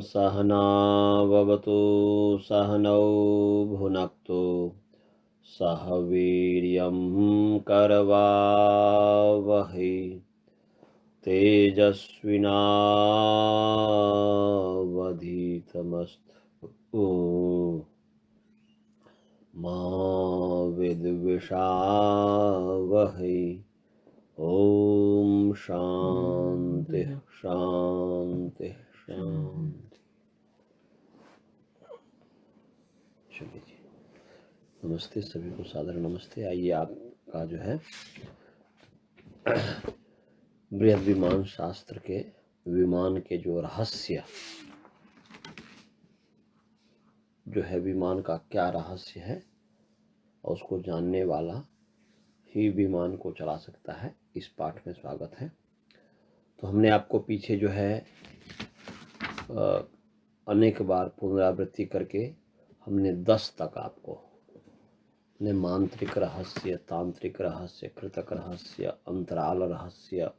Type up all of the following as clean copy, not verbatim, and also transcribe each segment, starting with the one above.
सहनाववतु सहनौ भुनक्तु सह वीर्यं करवावहै तेजस्विनावधीतमस्तु मा विद्विषावहै। ओम शांति शांति शांति। चलिए जी, नमस्ते सभी को, सादर नमस्ते। आइए आपका जो है बृहद विमान शास्त्र के विमान के जो रहस्य जो है, विमान का क्या रहस्य है और उसको जानने वाला ही विमान को चला सकता है, इस पाठ में स्वागत है। तो हमने आपको पीछे जो है अनेक बार पुनरावृत्ति करके हमने 10 तक आपको ने मांत्रिक रहस्य, तांत्रिक रहस्य, कृतक रहस्य, अंतराल रहस्य,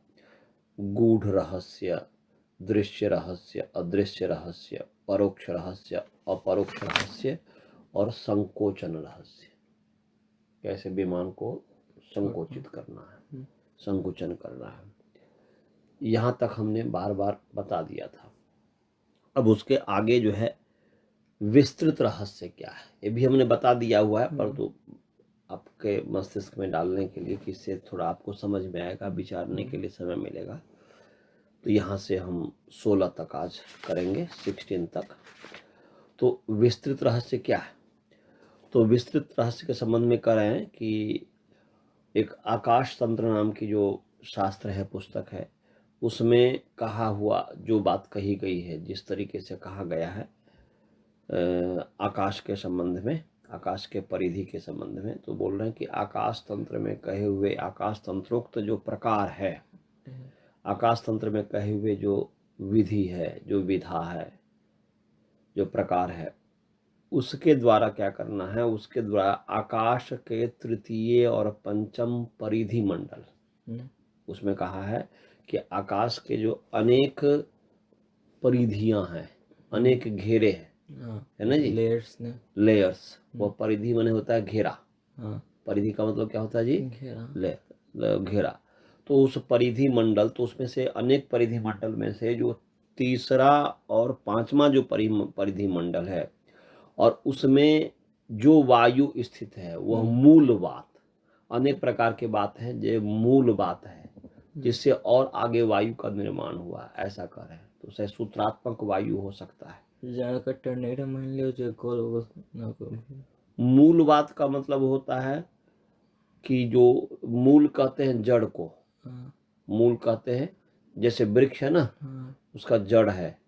गूढ़ रहस्य, दृश्य रहस्य, अदृश्य रहस्य, परोक्ष रहस्य, अपरोक्ष रहस्य और संकोचन रहस्य। कैसे विमान को संकोचित करना है, संकुचन करना है, यहाँ तक हमने बार बार बता दिया था। अब उसके आगे जो है विस्तृत रहस्य क्या है, ये भी हमने बता दिया हुआ है, परंतु आपके मस्तिष्क में डालने के लिए कि इससे थोड़ा आपको समझ में आएगा, विचारने के लिए समय मिलेगा। तो यहाँ से हम 16 तक आज करेंगे, 16 तक। तो विस्तृत रहस्य क्या है? तो विस्तृत रहस्य के संबंध में कह रहे हैं कि एक आकाश तंत्र नाम की जो शास्त्र है, पुस्तक है, उसमें कहा हुआ जो बात कही गई है, जिस तरीके से कहा गया है आकाश के संबंध में, आकाश के परिधि के संबंध में, तो बोल रहे हैं कि आकाश तंत्र में कहे हुए आकाश तंत्रोक्त जो प्रकार है, आकाश तंत्र में कहे हुए जो विधि है, जो विधा है, जो प्रकार है, उसके द्वारा क्या करना है, उसके द्वारा आकाश के तृतीय और पंचम परिधि मंडल, उसमें कहा है कि आकाश के जो अनेक परिधियां हैं, अनेक घेरे हैं, है ना जी, लेयर्स। वो परिधि माने होता है घेरा। परिधि का मतलब क्या होता है जी? घेरा। तो उस परिधि मंडल, तो उसमें से अनेक परिधि मंडल में से जो तीसरा और पांचवा जो परिधि मंडल है, और उसमें जो वायु स्थित है, वह मूल बात, अनेक प्रकार के बात है जो मूल बात है, जिससे और आगे वायु का निर्माण हुआ, ऐसा कर है। तो उसे सूत्रात्मक वायु हो सकता है। मूल बात का मतलब होता है कि जो मूल कहते हैं जड़ को, मूल कहते हैं, जैसे वृक्ष है ना, उसका जड़ है,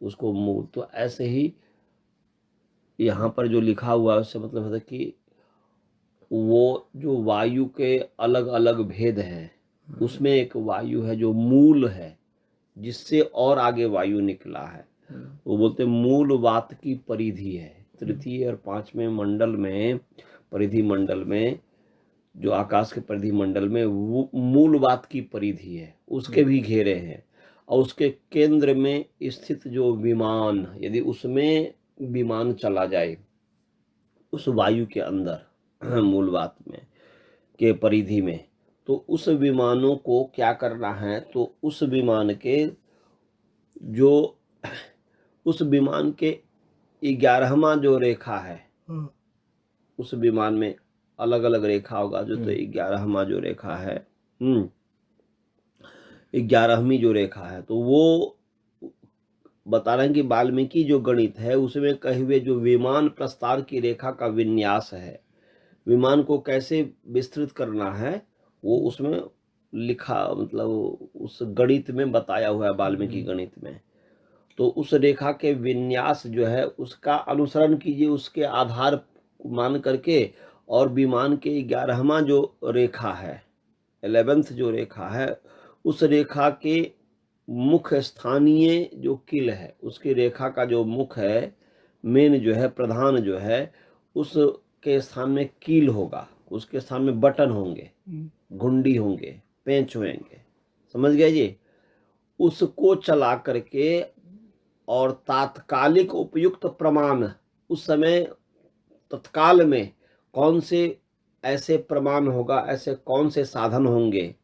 उसको मूल। तो ऐसे ही यहाँ पर जो लिखा हुआ है, उससे मतलब होता है कि वो जो वायु के अलग अलग भेद हैं, उसमें एक वायु है जो मूल है, जिससे और आगे वायु निकला है। वो बोलते मूल बात की परिधि है। तृतीय और पांचवें मंडल में, परिधि मंडल में, जो आकाश के परिधि मंडल में वो मूल बात की परिधि है, उसके भी घेरे हैं। और उसके केंद्र में स्थित जो विमान, यदि उसमें विमान चला जाए उस वायु के अंदर, मूल बात में के परिधि में, तो उस विमानों को क्या करना है, तो उस विमान के जो उस विमान के 11वां जो रेखा है, उस विमान में अलग अलग रेखा होगा, जो तो 11वां जो रेखा है, 11वीं जो रेखा है, तो वो बता रहे हैं कि वाल्मीकि जो गणित है, उसमें कहे हुए जो विमान प्रस्तार की रेखा का विन्यास है, विमान को कैसे विस्तृत करना है, वो उसमें लिखा, मतलब उस गणित में बताया हुआ है, वाल्मीकि गणित में। तो उस रेखा के विन्यास जो है, उसका अनुसरण कीजिए, उसके आधार मान करके, और विमान के 11वां जो रेखा है, 11th जो रेखा है, उस रेखा के मुख्य स्थानीय जो किल है, उसकी रेखा का जो मुख है, मेन जो है, प्रधान जो है, उसके स्थान में कील होगा, उसके स्थान में बटन होंगे, घुंडी होंगे, पेंच होंगे, समझ गए जी। उसको चला करके और तात्कालिक उपयुक्त प्रमाण, उस समय तत्काल में कौन से ऐसे प्रमाण होगा, ऐसे कौन से साधन होंगे,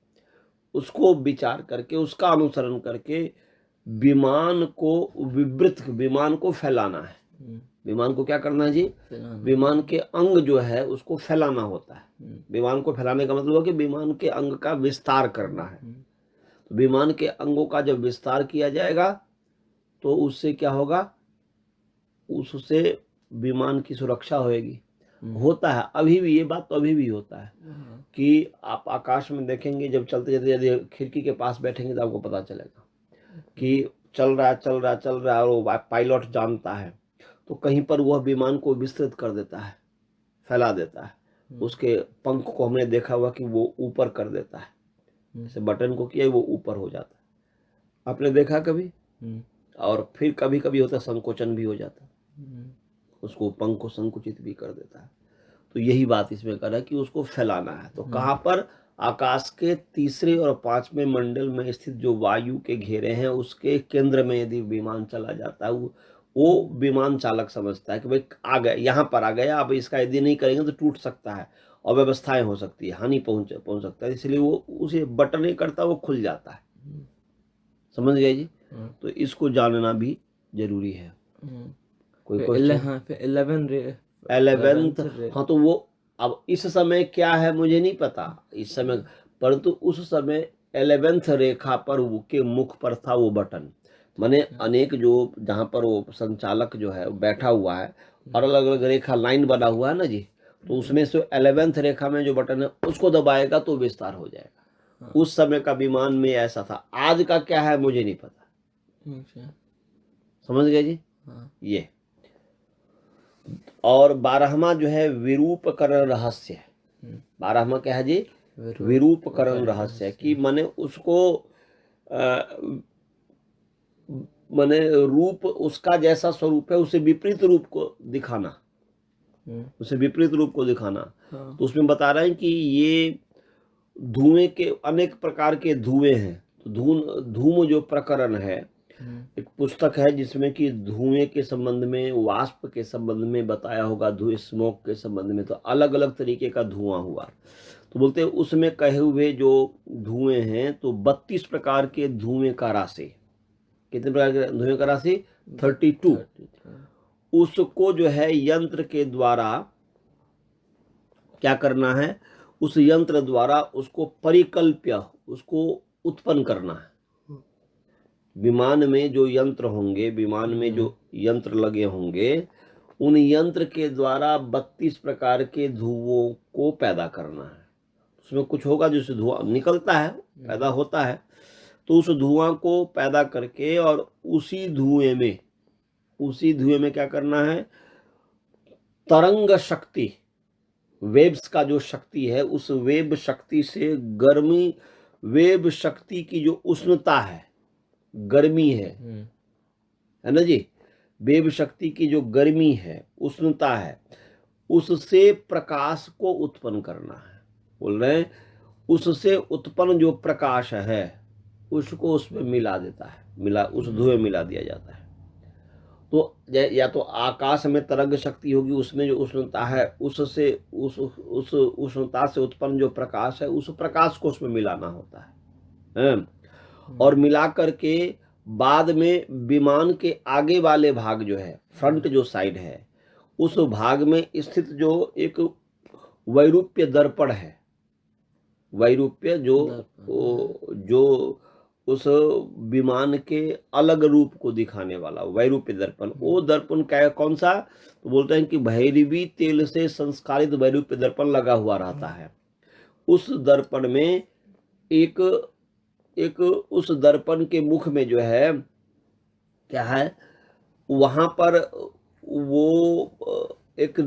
उसको विचार करके, उसका अनुसरण करके विमान को फैलाना है। विमान को क्या करना है जी? विमान के अंग जो है उसको फैलाना होता है। विमान को फैलाने का मतलब है कि विमान के अंग का विस्तार करना है। तो विमान के अंगों का जब विस्तार किया जाएगा तो उससे क्या होगा? उससे विमान की सुरक्षा होएगी। होता है अभी भी, ये बात तो अभी भी होता है कि आप आकाश में देखेंगे, जब चलते चलते यदि खिड़की के पास बैठेंगे तो आपको पता चलेगा कि चल रहा है और वो पायलट जानता है तो कहीं पर वह विमान को विस्तृत कर देता है, फैला देता है। उसके पंख को हमने देखा हुआ कि वो ऊपर कर देता है, जैसे बटन को किया वो ऊपर हो जाता है, आपने देखा कभी? और फिर कभी कभी होता है संकोचन भी हो जाता है, उसको पंख को संकुचित भी कर देता है। तो यही बात इसमें कर रहा है कि उसको फैलाना है। तो कहाँ पर? आकाश के तीसरे और पांचवें मंडल में स्थित जो वायु के घेरे हैं उसके केंद्र में यदि विमान चला जाता है, वो विमान चालक समझता है कि भाई आ गए, यहाँ पर आ गया, अब इसका यदि नहीं करेंगे तो टूट सकता है, अव्यवस्थाएं हो सकती है, हानि पहुंच सकता है, इसलिए वो उसे बटन नहीं करता, वो खुल जाता है। समझ गए जी? तो इसको जानना भी जरूरी है। कोई क्वेश्चन? 11th, हाँ तो वो अब इस समय क्या है मुझे नहीं पता इस समय, परंतु उस समय 11th रेखा पर के मुख पर था वो बटन। माने अनेक जो जहाँ पर वो संचालक जो है बैठा हुआ है और अलग अलग रेखा लाइन बना हुआ है ना जी, तो उसमें से 11th रेखा में जो बटन है उसको दबाएगा तो विस्तार हो जाएगा। उस समय का विमान में ऐसा था, आज का क्या है मुझे नहीं पता। समझ गए जी? ये और 12वां जो है विरूपकरण रहस्य है। 12वां क्या है जी? विरूपकरण रहस्य, कि माने उसको माने रूप उसका जैसा स्वरूप है उसे विपरीत रूप को दिखाना, उसे विपरीत रूप को दिखाना। तो उसमें बता रहे हैं कि ये धुएं के अनेक प्रकार के धुएं हैं। तो धूम जो प्रकरण है, एक पुस्तक है जिसमें कि धुएं के संबंध में, वाष्प के संबंध में बताया होगा, धुएं स्मोक के संबंध में, तो अलग अलग तरीके का धुआं हुआ। तो बोलते हैं उसमें कहे हुए जो धुएं हैं तो 32 प्रकार के धुएं का राशि। कितने प्रकार के धुएं का राशि? 32। उसको जो है यंत्र के द्वारा क्या करना है? उस यंत्र द्वारा उसको परिकल्प्य, उसको उत्पन्न करना है। विमान में जो यंत्र होंगे, विमान में जो यंत्र लगे होंगे, उन यंत्र के द्वारा 32 प्रकार के धुओं को पैदा करना है। उसमें कुछ होगा जिससे धुआं निकलता है, पैदा होता है, तो उस धुआं को पैदा करके और उसी धुएं में क्या करना है? तरंग शक्ति, वेव्स का जो शक्ति है, उस वेब शक्ति से गर्मी, वेब शक्ति की जो उष्णता है, गर्मी है ना जी, वेब शक्ति की जो गर्मी है, उष्णता है, उससे प्रकाश को उत्पन्न करना है। बोल रहे हैं उससे उत्पन्न जो प्रकाश है उसको उसमें मिला देता है, उस धुएं मिला दिया जाता है। तो या तो आकाश में तरंग शक्ति होगी, उसमें जो उष्णता है उससे उस उष्णता से उत्पन्न जो प्रकाश है, उस प्रकाश को उसमें मिलाना होता है। और मिला करके बाद में विमान के आगे वाले भाग जो है, फ्रंट जो साइड है, उस भाग में स्थित जो एक वैरूप्य दर्पण है, वैरूप्य जो उस विमान के अलग रूप को दिखाने वाला वैरूप्य दर्पण, वो दर्पण क्या, कौन सा? तो बोलते हैं कि भैरवी तेल से संस्कारित वैरूप्य दर्पण लगा हुआ रहता है। उस दर्पण में एक उस दर्पण के मुख में जो है क्या है, वहां पर वो एक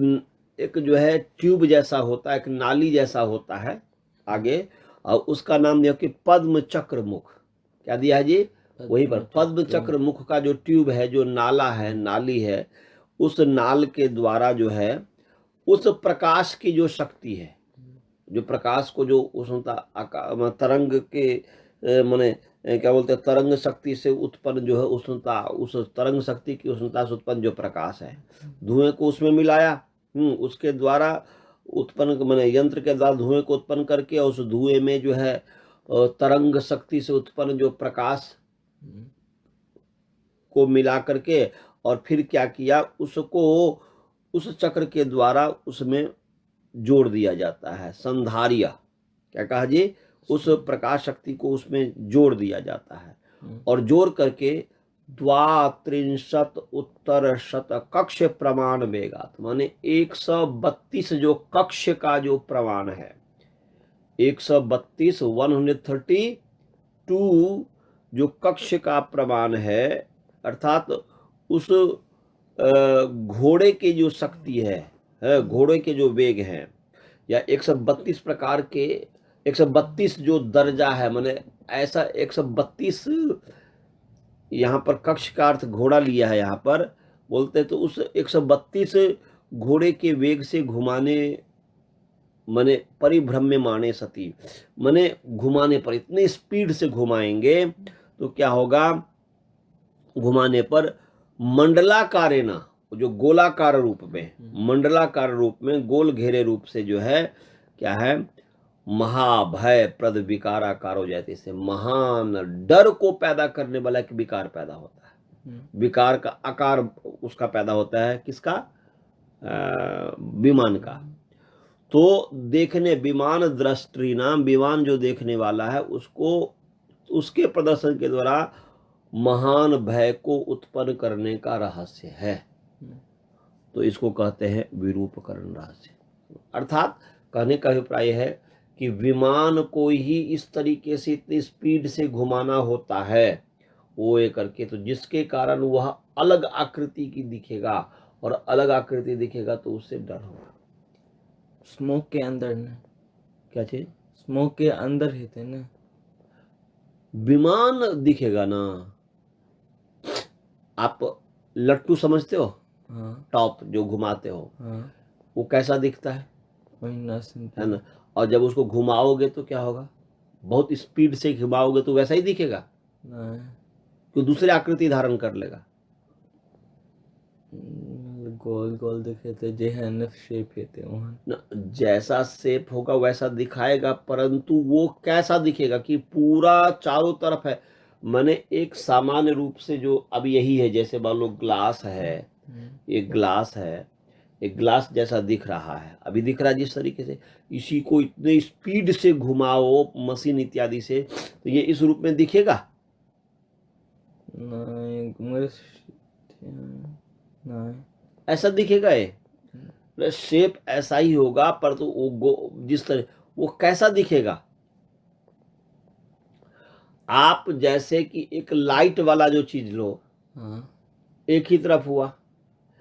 जो है ट्यूब जैसा होता है, एक नाली जैसा होता है आगे, और उसका नाम दिया कि पद्म चक्र मुख। क्या दिया है जी? वही पर पद्म चक्र मुख का जो ट्यूब है, जो नाला है, नाली है, उस नाल के द्वारा जो है उस प्रकाश की जो शक्ति है, जो प्रकाश को जो उष्णता तरंग के माने क्या बोलते हैं, तरंग शक्ति से उत्पन्न जो है उष्णता, उस तरंग शक्ति की उष्णता से उत्पन्न जो प्रकाश है, धुएं को उसमें मिलाया, उसके द्वारा उत्पन्न, मैंने यंत्र के द्वारा धुएं को उत्पन्न करके, और उस धुएं में जो है तरंग शक्ति से उत्पन्न जो प्रकाश को मिला करके, और फिर क्या किया, उसको उस चक्र के द्वारा उसमें जोड़ दिया जाता है, संधारिया, क्या कहा जी, उस प्रकाश शक्ति को उसमें जोड़ दिया जाता है, और जोड़ करके 32 उत्तर शत कक्ष प्रमाण वेगात, माने 132 जो कक्ष का जो प्रमाण है, 132 132 जो कक्ष का प्रमाण है, अर्थात उस घोड़े की जो शक्ति है, घोड़े के जो वेग हैं, या 132 प्रकार के 132 जो दर्जा है, माने ऐसा 132, यहाँ पर कक्ष का अर्थ घोड़ा लिया है, यहाँ पर बोलते तो उस 132 घोड़े के वेग से घुमाने, माने परिभ्रम में माने सती, माने घुमाने पर, इतने स्पीड से घुमाएंगे तो क्या होगा, घुमाने पर मंडलाकारेण, जो गोलाकार रूप में, मंडलाकार रूप में, गोल घेरे रूप से जो है, क्या है, महाभय प्रद विकाराकार हो जाती, इससे महान डर को पैदा करने वाला एक विकार पैदा होता है, विकार का आकार उसका पैदा होता है, किसका, विमान का। तो देखने, विमान दृष्टि नाम, विमान जो देखने वाला है उसको, उसके प्रदर्शन के द्वारा महान भय को उत्पन्न करने का रहस्य है, तो इसको कहते हैं विरूपकरण रहस्य। अर्थात कहने का अभिप्राय है कि विमान को ही इस तरीके से इतनी स्पीड से घुमाना होता है, वो ये करके, तो जिसके कारण वह अलग आकृति की दिखेगा, और अलग आकृति दिखेगा तो उससे डर होगा। स्मोक के अंदर ना, क्या चीज, स्मोक के अंदर ही थे ना, विमान दिखेगा ना। आप लट्टू समझते हो, हाँ, टॉप जो घुमाते हो, हाँ, वो कैसा दिखता है ना, और जब उसको घुमाओगे तो क्या होगा, बहुत स्पीड से घुमाओगे तो वैसा ही दिखेगा, तो दूसरी आकृति धारण कर लेगा, गोल गोल दिखे थे, जेहन शेप थे वहाँ, जैसा शेप होगा वैसा दिखाएगा, परंतु वो कैसा दिखेगा कि पूरा चारों तरफ है, माने एक सामान्य रूप से, जो अब यही है, जैसे मान लो ग्लास है, एक ग्लास है, एक ग्लास जैसा दिख रहा है, अभी दिख रहा है जिस तरीके से, इसी को इतने स्पीड से घुमाओ मशीन इत्यादि से, तो ये इस रूप में दिखेगा, नहीं, ऐसा दिखेगा, ये शेप ऐसा ही होगा, पर तो वो जिस तरह, वो कैसा दिखेगा, आप जैसे कि एक लाइट वाला जो चीज लो, एक ही तरफ हुआ,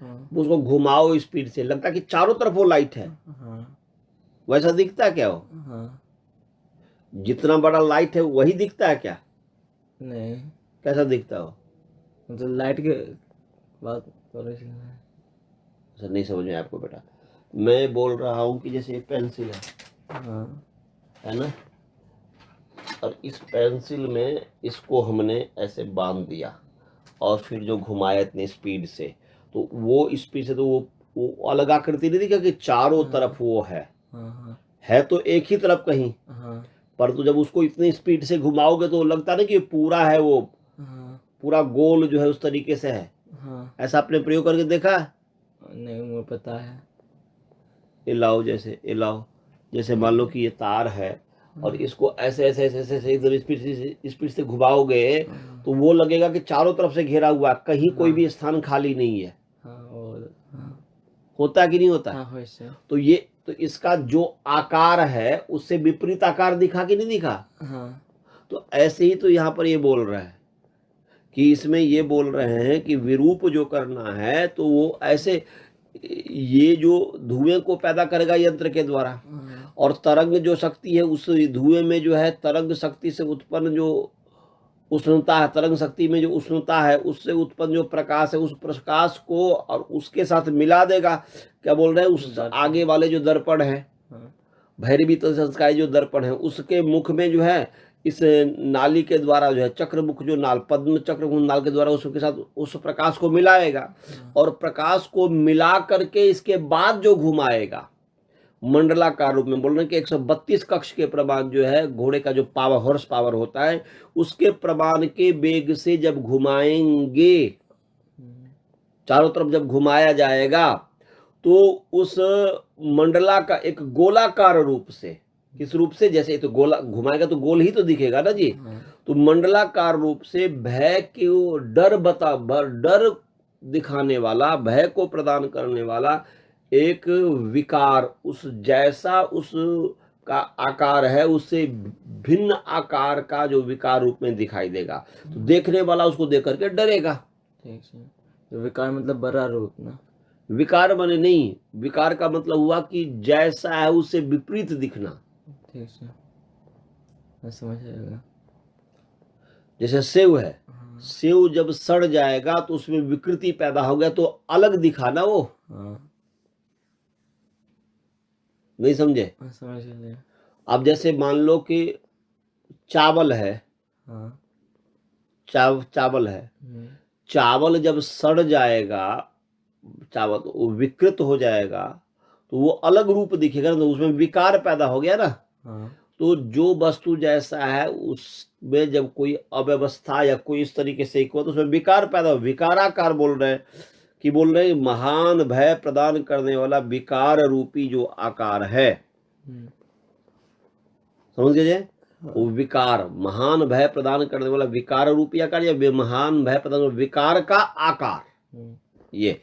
उसको घुमाओ स्पीड से, लगता है कि चारों तरफ वो लाइट है, वैसा दिखता है क्या वो, जितना बड़ा लाइट है वही दिखता है क्या, नहीं, कैसा दिखता हो, मतलब लाइट के बात नहीं समझ में आपको बेटा, मैं बोल रहा हूँ कि जैसे पेंसिल है ना, और इस पेंसिल में इसको हमने ऐसे बांध दिया, और फिर जो घुमाया इतनी स्पीड से, तो वो स्पीड से तो वो अलग आकृति नहीं दिखा कि चारों तरफ वो है तो एक ही तरफ कहीं, पर तो जब उसको इतनी स्पीड से घुमाओगे तो लगता नहीं कि पूरा है, वो पूरा गोल जो है उस तरीके से है, ऐसा आपने प्रयोग करके देखा? नहीं, मुझे पता है। ये लाओ, जैसे मान लो कि ये तार है, और इसको ऐसे ऐसे ऐसे ऐसे एकदम स्पीड से घुमाओगे तो वो लगेगा कि चारों तरफ से घेरा हुआ, कहीं कोई भी स्थान खाली नहीं है, होता कि नहीं होता? तो ये, तो इसका जो आकार है उससे विपरीत आकार दिखा कि नहीं दिखा? तो ऐसे ही तो यहाँ पर ये बोल रहा है कि इसमें ये बोल रहे हैं कि विरूप जो करना है तो वो ऐसे, ये जो धुएं को पैदा करेगा यंत्र के द्वारा, और तरंग जो शक्ति है उस धुएं में जो है तरंग शक्ति से उत्पन्न जो उष्णता है, तरंग शक्ति में जो उष्णता है उससे उत्पन्न जो प्रकाश है, उस प्रकाश को और उसके साथ मिला देगा, क्या बोल रहे हैं, उस आगे वाले जो दर्पण है, भैरवी तो संस्कारी जो दर्पण है उसके मुख में जो है इस नाली के द्वारा जो है चक्रमुख जो नाल, पद्म चक्रमुख नाल के द्वारा उसके साथ उस प्रकाश को मिलाएगा और प्रकाश को मिला करके इसके बाद जो घुमाएगा मंडलाकार रूप में, बोल रहे हैं कि 132 कक्ष के प्रमाण जो है घोड़े का जो पावर, हॉर्स पावर होता है, उसके प्रमाण के वेग से जब घुमाएंगे, चारों तरफ जब घुमाया जाएगा, तो उस मंडला का एक गोलाकार रूप से, किस रूप से, जैसे तो गोला घुमाएगा तो गोल ही तो दिखेगा ना जी, तो मंडलाकार रूप से भय को डर दिखाने वाला, भय को प्रदान करने वाला एक विकार, उस जैसा उस का आकार है उससे भिन्न आकार का जो विकार रूप में दिखाई देगा, तो देखने वाला उसको देख करके डरेगा। ठीक है, तो विकार मतलब बड़ा रूप ना, विकार माने नहीं, विकार का मतलब हुआ कि जैसा है उससे विपरीत दिखना। ठीक है, मैं समझ आएगा। जैसे सेव है, सेव जब सड़ जाएगा तो उसमें विकृति पैदा हो गया तो अलग दिखा ना वो, नहीं समझे? समझ गए। अब जैसे मान लो कि चावल है, चावल है, चावल जब सड़ जाएगा, चावल तो विकृत हो जाएगा तो वो अलग रूप दिखेगा ना, तो उसमें विकार पैदा हो गया ना। तो जो वस्तु जैसा है उसमें जब कोई अव्यवस्था या कोई इस तरीके से हुआ तो उसमें विकार पैदा हो, विकाराकार बोल रहे हैं कि बोल रहे हैं महान भय प्रदान करने वाला विकार रूपी जो आकार है, समझ गए? वो विकार, महान भय प्रदान करने वाला विकार रूपी आकार या महान भय प्रदान विकार का आकार, ये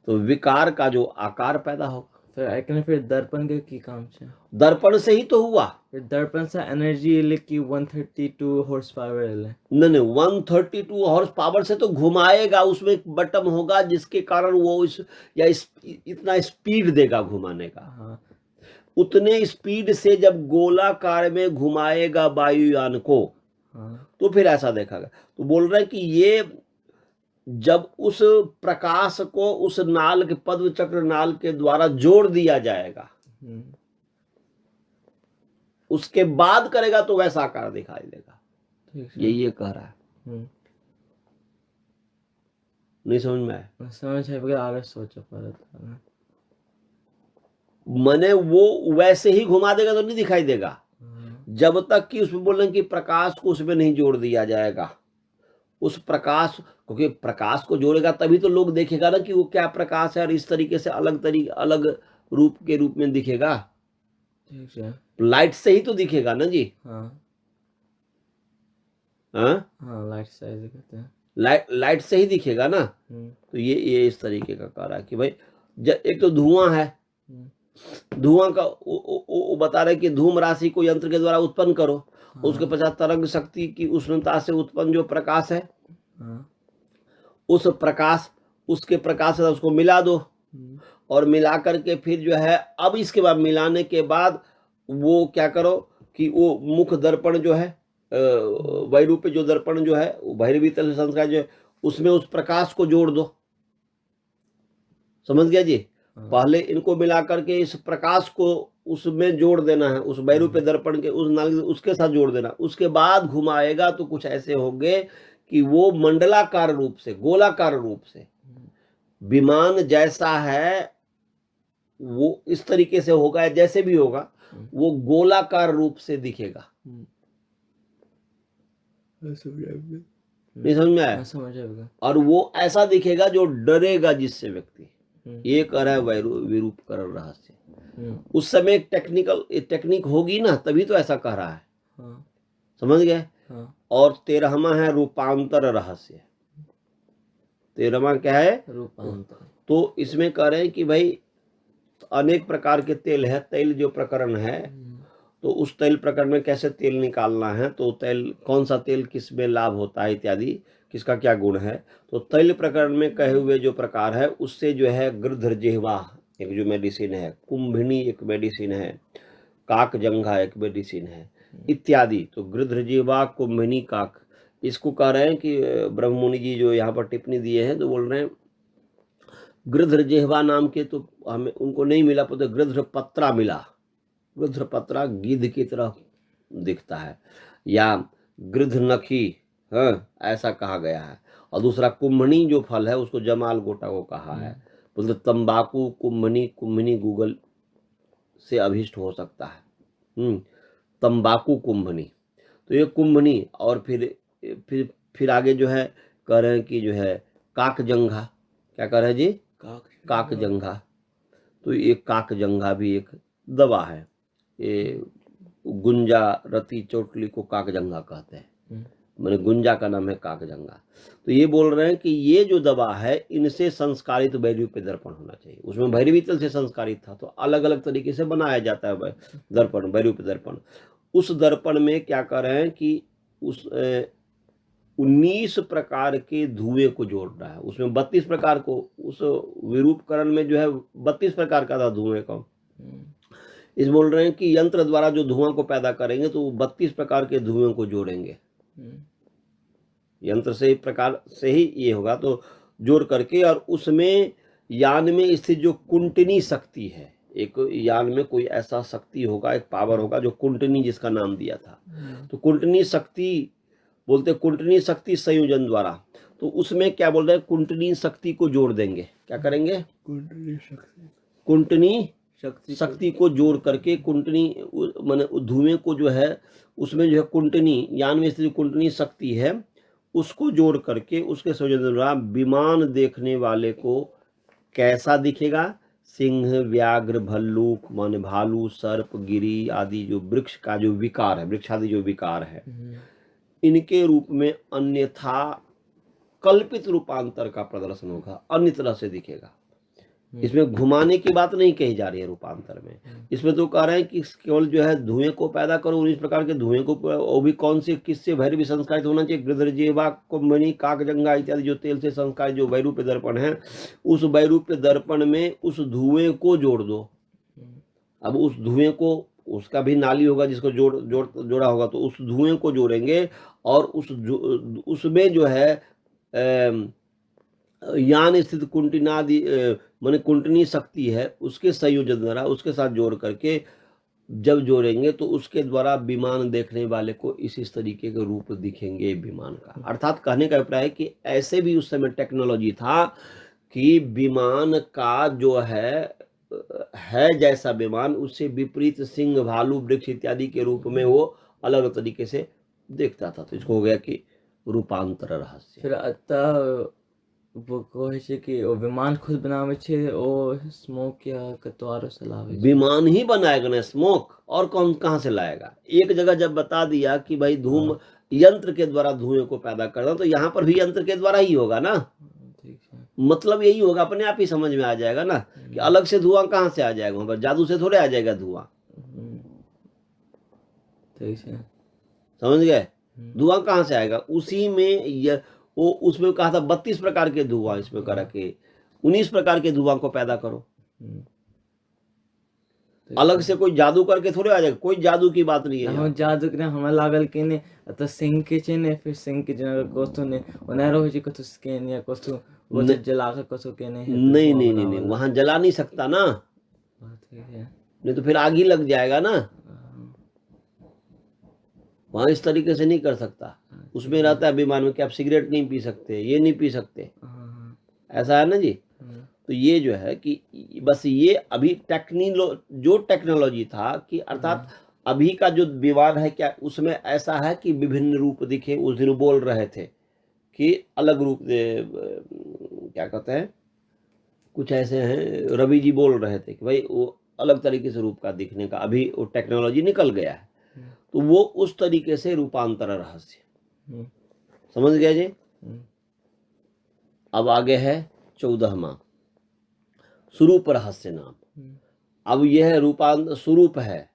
तो विकार का जो आकार पैदा होगा। फिर दर्पण के की काम से, दर्पण से ही तो हुआ, फिर दर्पण से एनर्जी लेके 132 हॉर्स पावर है। नहीं 132 हॉर्स पावर से तो घुमाएगा, उसमें एक बटन होगा जिसके कारण वो इतना स्पीड देगा घुमाने का। उतने स्पीड से जब गोलाकार में घुमाएगा वायुयान को, तो फिर ऐसा देखा गया। तो बोल रहे हैं कि ये जब उस प्रकाश को उस नाल के, पद्म चक्र नाल के द्वारा जोड़ दिया जाएगा, उसके बाद करेगा तो वैसा आकार दिखाई देगा। ये कह रहा है, नहीं समझ में आया? समझ है, आगे सोचा पड़ा था मने वो वैसे ही घुमा देगा तो नहीं दिखाई देगा, जब तक कि उसमें बोल रहे हैं कि प्रकाश को उसमें नहीं जोड़ दिया जाएगा। उस प्रकाश, क्योंकि प्रकाश को जोड़ेगा तभी तो लोग देखेगा ना कि वो क्या प्रकाश है, और इस तरीके से अलग रूप के रूप में दिखेगा। ठीक है, लाइट से ही तो दिखेगा ना जी। लाइट से दिखते हैं, लाइट से ही दिखेगा ना। तो ये इस तरीके का कह रहा है कि भाई एक तो धुआं है, धुआं का वो बता रहे कि धूम राशि को यंत्र के द्वारा उत्पन्न करो, उसके पश्चात तरंग शक्ति की उष्णता से उत्पन्न जो प्रकाश है, उस प्रकाश, उसके प्रकाश से उसको मिला दो, और मिला करके फिर जो है, अब इसके बाद मिलाने के बाद वो क्या करो कि वो मुख दर्पण जो है, वैरूप्य जो दर्पण जो है, भैरवी तल संस्कार जो है, उसमें उस प्रकाश को जोड़ दो। समझ गया जी? पहले इनको मिला करके इस प्रकाश को उसमें जोड़ देना है, उस वैरूप्य दर्पण के उस नाल उसके साथ जोड़ देना। उसके बाद घुमाएगा तो कुछ ऐसे होंगे कि वो मंडलाकार रूप से, गोलाकार रूप से, विमान जैसा है वो इस तरीके से होगा, जैसे भी होगा वो गोलाकार रूप से दिखेगा। नहीं समझ में आया? और वो ऐसा दिखेगा जो डरेगा जिससे व्यक्ति। ये कह रहा है विरूपकरण रहस्य। उस समय टेक्निक होगी ना, तभी तो ऐसा कह रहा है। समझ गए? और 13वां है रूपांतर रहस्य। 13वां क्या है? रूपांतर। तो इसमें कह रहे हैं कि भाई अनेक प्रकार के तेल है, तेल जो प्रकरण है, तो उस तेल प्रकरण में कैसे तेल निकालना है, तो तेल कौन सा तेल किस में लाभ होता है इत्यादि, किसका क्या गुण है। तो तैल प्रकरण में कहे हुए जो प्रकार है उससे जो है गृध्रजिह्वा एक जो मेडिसिन है, कुंभिनी एक मेडिसिन है, काकजंघा एक मेडिसिन है इत्यादि। तो गृध्रजिह्वा, कुंभिनी, काक, इसको कह रहे हैं कि ब्रह्ममुनि जी जो यहाँ पर टिप्पणी दिए हैं तो बोल रहे हैं गृध्रजिह्वा नाम के तो हमें उनको नहीं मिला, तो गृध्रपत्रा मिला। गृध्रपत्रा गिद्ध की तरह दिखता है, या गृध्रनखी, हाँ, ऐसा कहा गया है। और दूसरा कुम्भनी जो फल है उसको जमाल गोटा को कहा है। बोलते तंबाकू कुम्भनी, कुम्भनी गूगल से अभिष्ट हो सकता है। तंबाकू कुम्भनी, तो ये कुम्भनी। और फिर आगे जो है कह रहे हैं कि जो है काकजंघा, क्या कह रहे हैं जी? काकजंघा। तो ये काकजंघा भी एक दवा है। ये गुंजा रति चोटली को काकजंघा कहते हैं, मैंने गुंजा का नाम है काकजंघा। तो ये बोल रहे हैं कि ये जो दवा है इनसे संस्कारित वैरूप्य दर्पण होना चाहिए। उसमें भैरवी तल से संस्कारित था, तो अलग अलग तरीके से बनाया जाता है दर्पण, वैरूप्य दर्पण। उस दर्पण में क्या कर रहे हैं कि उस 19 प्रकार के धुएं को जोड़ना है। उसमें 32 प्रकार को, उस विरूपकरण में जो है 32 प्रकार का था धुएं का। इस बोल रहे हैं कि यंत्र द्वारा जो धुआं को पैदा करेंगे तो 32 प्रकार के धुएं को जोड़ेंगे। यंत्र से प्रकार से ही ये होगा, तो जोड़ करके, और उसमें यान में स्थित जो कुंटनी शक्ति है, एक यान में कोई ऐसा शक्ति होगा, एक पावर होगा जो कुंटनी जिसका नाम दिया था। तो कुंटनी शक्ति बोलते, कुंटनी शक्ति संयोजन द्वारा। तो उसमें क्या बोल रहे हैं, कुंटनी शक्ति को जोड़ देंगे। क्या करेंगे? कुंटनी शक्ति को जोड़ करके, कुंटनी माने धुएं को जो है उसमें जो है कुंटनी, यान में स्थित कुंटनी शक्ति है उसको जोड़ करके उसके संयोजन द्वारा विमान देखने वाले को कैसा दिखेगा? सिंह, व्याघ्र, भल्लूक माने भालू, सर्प, गिरी आदि जो वृक्ष का जो विकार है, वृक्ष आदि जो विकार है, इनके रूप में अन्यथा कल्पित रूपांतर का प्रदर्शन होगा, अन्य तरह से दिखेगा। इसमें घुमाने की बात नहीं कही जा रही है रूपांतर में। इसमें तो कह रहे हैं कि केवल जो है धुएं को पैदा करो, 19 प्रकार के धुएं को, वो भी कौन से, किससे भैरवी संस्कारित होना चाहिए? गृध्रजीवा, कुम्भनी, काकजंघा इत्यादि जो तेल से संस्कारित जो वैरूप्य दर्पण है, उस वैरूप्य दर्पण में उस धुएं को जोड़ दो। अब उस धुएं को, उसका भी नाली होगा जिसको जोड़ा होगा, तो उस धुएं को जोड़ेंगे और उसमें जो है यान स्थित कुंटनादि माने कुंटनी शक्ति है उसके संयोजन द्वारा उसके साथ जोड़ करके जब जोड़ेंगे तो उसके द्वारा विमान देखने वाले को इस तरीके के रूप दिखेंगे विमान का। अर्थात कहने का अभिप्राय है कि ऐसे भी उस समय टेक्नोलॉजी था कि विमान का जो है जैसा विमान, उससे विपरीत सिंह, भालू, वृक्ष इत्यादि के रूप में वो अलग तरीके से देखता था। तो इसको हो गया कि रूपांतर रहस्य। फिर अतः वो कहे छै कि ओ विमान खुद बनावे छै, ओ स्मोक या कतवारो से लावे छै। विमान ही बनाएगा ना, स्मोक और कौन कहाँ से लाएगा? एक जगह जब बता दिया कि भाई धूम यंत्र के द्वारा धुएं को पैदा करना, तो यहाँ पर भी यंत्र के द्वारा ही होगा ना। ठीक है, मतलब यही होगा, अपने आप ही समझ में आ जाएगा ना कि अलग से धुआं कहाँ से आ जाएगा, वहां पर जादू से थोड़े आ जाएगा धुआं। ठीक है, समझ गए? धुआं कहाँ से आएगा? उसी में वो उसमें कहा था 32 प्रकार के धुआं, इसमें करा के 19 प्रकार के धुआं को पैदा करो। अलग से कोई जादू करके थोड़े आ जाएगा, कोई जादू की बात नहीं है। हम जादू के हमरा लागल के ने तो सिंह के छै ने, फिर सिंह के जना कोथो ने ओना रहो छै कथु स्कैन या कोथु वो जला के कथु के ने है। नहीं नहीं नहीं नहीं, वहां जला नहीं सकता ना, ठीक है, नहीं तो फिर आग ही लग जाएगा ना। वहां इस तरीके से नहीं कर सकता। उसमें रहता है विमान में कि आप सिगरेट नहीं पी सकते, ये नहीं पी सकते, ऐसा है ना जी। तो ये जो है कि बस ये अभी जो टेक्नोलॉजी था कि अर्थात अभी का जो विवाद है क्या उसमें ऐसा है कि विभिन्न रूप दिखे। उस दिन बोल रहे थे कि अलग रूप क्या कहते हैं, कुछ ऐसे हैं, रवि जी बोल रहे थे कि भाई वो अलग तरीके से रूप का दिखने का अभी वो टेक्नोलॉजी निकल गया है। तो वो उस तरीके से रूपांतर रहस्य, समझ गया जी। अब आगे है 14वां स्वरूप रहस्य नाम। अब यह है स्वरूप है,